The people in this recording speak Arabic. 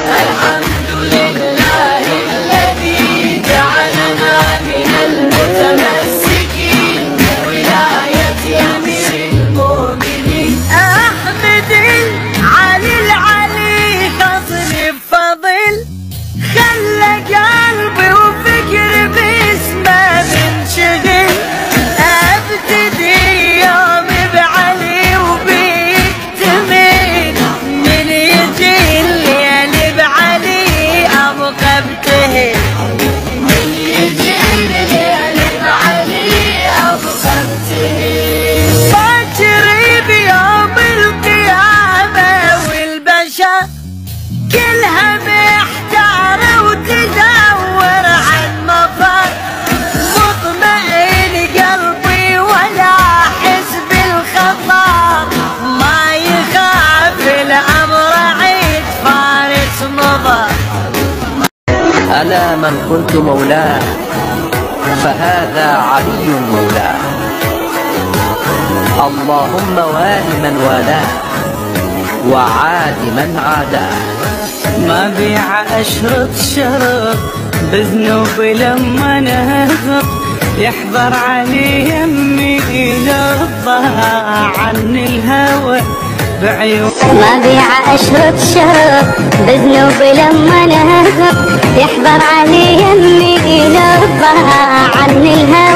الحمد لله الذي جعلنا من المتمسكين بولاية أمير المؤمنين. أحمد العلي العلي فضل بفضل، خلى قلبي وفكري باسمه منشغل. ابتدي يومي بعلي وبيكتمل، من يجي الليل بعلي ابقى ابتهل. من يجي الليل بعلي أبقى ابتهل. فاجري بيوم القيامة والبشر كلها محتارة وتدور عن مفر. مطمئن قلبي ولا أحس بالخطر، ما يخاف الأمر عيد فارس مضر. ألا من كنت مولاه فهذا علي مولاه، اللهم وال من والاه وعاد من عاداه. ما بيع أشرط شرط بذنوب لما نهض، يحضر علي يمي ينضها عن الهوى بعيون. ما بيع أشرط شرط بذنوب لما نهض، يحضر علي يمي ينضها عن الهوى.